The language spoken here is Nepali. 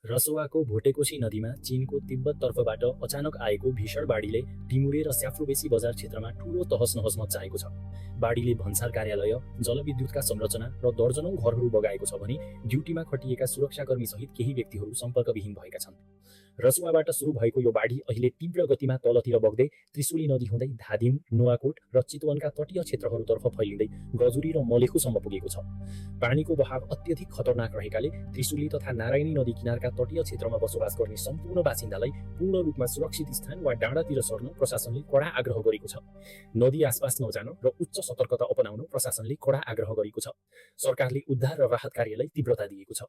रसुवाको भोटेकोशी नदीमा चीनको तिब्बततर्फबाट अचानक आएको भीषण बाढीले टिमुरे र स्याफ्रोबेसी बजार क्षेत्रमा ठूलो तहस नहस मच्चाएको छ। बाढीले भन्सार कार्यालय, जलविद्युतका संरचना र दर्जनौं घरहरू बगाएको छ भने ड्युटीमा खटिएका सुरक्षाकर्मी सहित केही व्यक्तिहरू सम्पर्कविहीन भएका छन्। रसुवाबाट सुरु भएको यो बाढी अहिले तीव्र गतिमा तलतिर बग्दै त्रिशुली नदी हुँदै धादिङ, नुवाकोट र चितवनका तटीय क्षेत्रहरूतर्फ फैलिँदै गजुरी र मलेखुसम्म पुगेको छ। पानीको बहाव अत्यधिक खतरनाक रहेकाले त्रिशुली तथा नारायणी नदी किनारका तटीय क्षेत्रमा बसोबास गर्ने सम्पूर्ण बासिन्दालाई पूर्ण रूपमा सुरक्षित स्थान वा डाँडातिर सर्न प्रशासनले कडा आग्रह गरेको छ। नदी आसपास नजान र उच्च सतर्कता अपनाउन प्रशासनले कडा आग्रह गरेको छ। सरकारले उद्धार र राहत कार्यलाई तीव्रता दिएको छ।